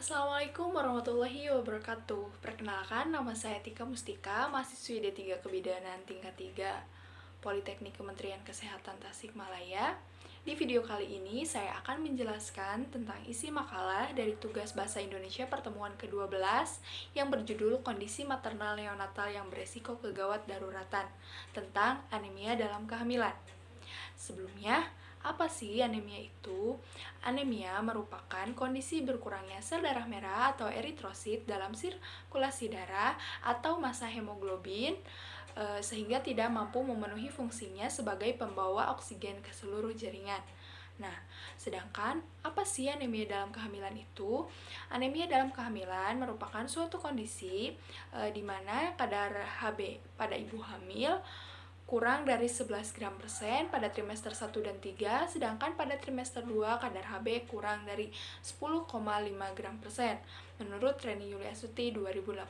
Assalamualaikum warahmatullahi wabarakatuh. Perkenalkan, nama saya Tika Mustika, mahasiswi D3 Kebidanan tingkat 3 Politeknik Kementerian Kesehatan Tasikmalaya. Di video kali ini saya akan menjelaskan tentang isi makalah dari tugas Bahasa Indonesia pertemuan ke-12 yang berjudul Kondisi Maternal Neonatal yang Beresiko Kegawat Daruratan tentang anemia dalam kehamilan. Sebelumnya, apa sih anemia itu? Anemia merupakan kondisi berkurangnya sel darah merah atau eritrosit dalam sirkulasi darah atau massa hemoglobin sehingga tidak mampu memenuhi fungsinya sebagai pembawa oksigen ke seluruh jaringan. Nah, sedangkan apa sih anemia dalam kehamilan itu? Anemia dalam kehamilan merupakan suatu kondisi di mana kadar Hb pada ibu hamil kurang dari 11 gram persen pada trimester 1 dan 3, sedangkan pada trimester 2 kadar Hb kurang dari 10,5 gram persen, menurut Reni Yuliasuti 2018.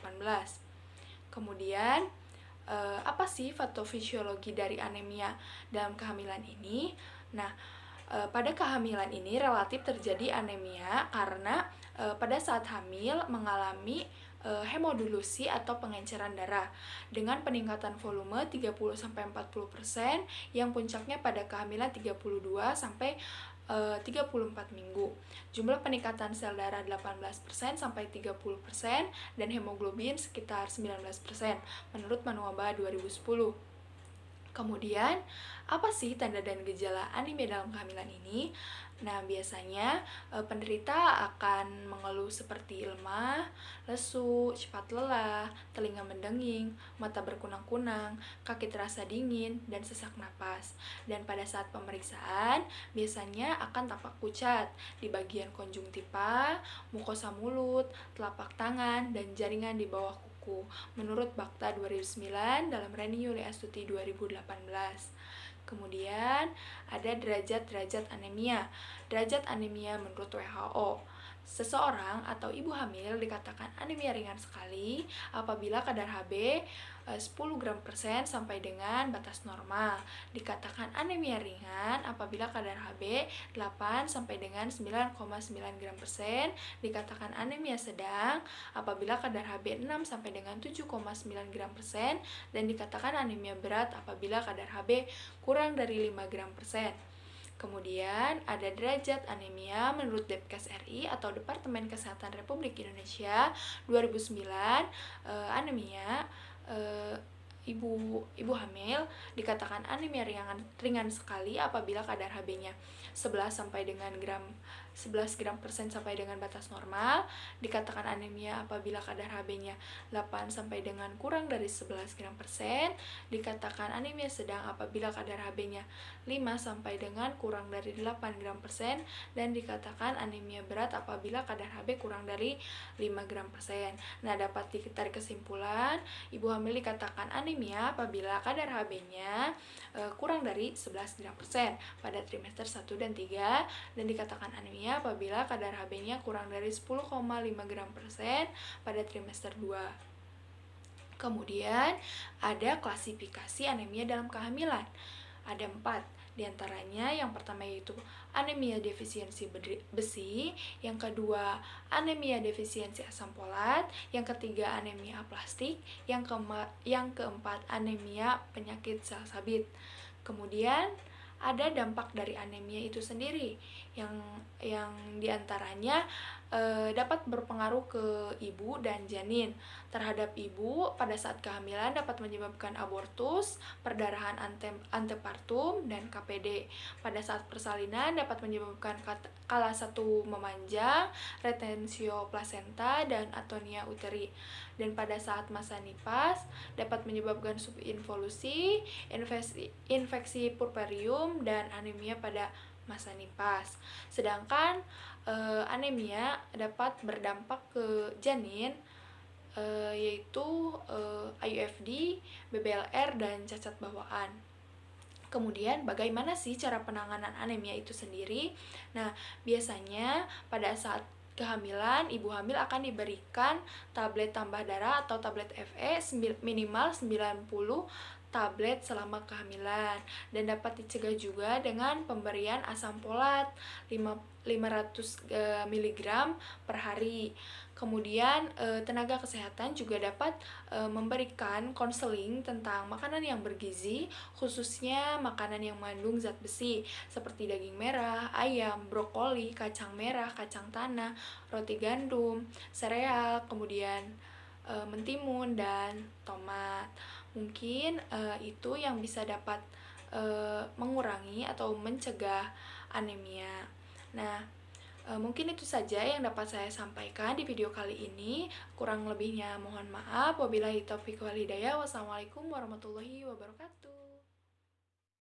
Kemudian, apa sih patofisiologi dari anemia dalam kehamilan ini? Nah, pada kehamilan ini relatif terjadi anemia karena pada saat hamil mengalami hemodulusi atau pengenceran darah dengan peningkatan volume 30-40% yang puncaknya pada kehamilan 32 sampai 34 minggu. Jumlah peningkatan sel darah 18% sampai 30% dan hemoglobin sekitar 19% menurut Manuaba 2010. Kemudian, apa sih tanda dan gejala anemia dalam kehamilan ini? Nah, biasanya penderita akan mengeluh seperti lemah, lesu, cepat lelah, telinga mendenging, mata berkunang-kunang, kaki terasa dingin, dan sesak napas. Dan pada saat pemeriksaan, biasanya akan tampak pucat di bagian konjungtiva, mukosa mulut, telapak tangan, dan jaringan di bawah kuku, menurut Bakta 2009 dalam Reni Yuliasuti 2018. Kemudian ada derajat-derajat anemia. Derajat anemia menurut WHO. Seseorang atau ibu hamil dikatakan anemia ringan sekali apabila kadar Hb 10 gram persen sampai dengan batas normal. Dikatakan anemia ringan apabila kadar Hb 8 sampai dengan 9,9 gram persen. Dikatakan anemia sedang apabila kadar Hb 6 sampai dengan 7,9 gram persen. Dan dikatakan anemia berat apabila kadar Hb kurang dari 5 gram persen. Kemudian ada derajat anemia menurut Depkes RI atau Departemen Kesehatan Republik Indonesia 2009. Anemia ibu hamil dikatakan anemia ringan sekali apabila kadar Hb-nya 11 sampai dengan 11 gram persen sampai dengan batas normal. Dikatakan anemia apabila kadar Hb-nya 8 sampai dengan kurang dari 11 gram persen. Dikatakan anemia sedang apabila kadar Hb-nya 5 sampai dengan kurang dari 8 gram persen. Dan dikatakan anemia berat apabila kadar Hb kurang dari 5 gram persen. Nah, dapat ditarik kesimpulan, ibu hamil dikatakan anemia apabila kadar Hb-nya kurang dari 11 gram persen pada trimester 1 dan 3, dan dikatakan anemia apabila kadar Hb-nya kurang dari 10,5 gram persen pada trimester 2. Kemudian ada klasifikasi anemia dalam kehamilan. Ada 4. Di antaranya yang pertama yaitu anemia defisiensi besi, yang kedua anemia defisiensi asam folat, yang ketiga anemia aplastik, yang keempat anemia penyakit sel sabit. Kemudian ada dampak dari anemia itu sendiri yang diantaranya dapat berpengaruh ke ibu dan janin. Terhadap ibu pada saat kehamilan dapat menyebabkan abortus, perdarahan antepartum, dan KPD. Pada saat persalinan dapat menyebabkan kala satu memanjang, retensio plasenta, dan atonia uteri. Dan pada saat masa nifas dapat menyebabkan subinvolusi, infeksi puerperium, dan anemia pada masa nifas. Sedangkan anemia dapat berdampak ke janin yaitu IUFD, BBLR, dan cacat bawaan. Kemudian bagaimana sih cara penanganan anemia itu sendiri? Nah, biasanya pada saat kehamilan, ibu hamil akan diberikan tablet tambah darah atau tablet Fe minimal 90 tablet selama kehamilan, dan dapat dicegah juga dengan pemberian asam folat 500 mg per hari. Kemudian tenaga kesehatan juga dapat memberikan konseling tentang makanan yang bergizi, khususnya makanan yang mengandung zat besi seperti daging merah, ayam, brokoli, kacang merah, kacang tanah, roti gandum, sereal, kemudian mentimun dan tomat. Mungkin itu yang bisa dapat mengurangi atau mencegah anemia. Nah, mungkin itu saja yang dapat saya sampaikan di video kali ini. Kurang lebihnya mohon maaf. Wabillahi taufiq wal hidayah. Wassalamualaikum warahmatullahi wabarakatuh.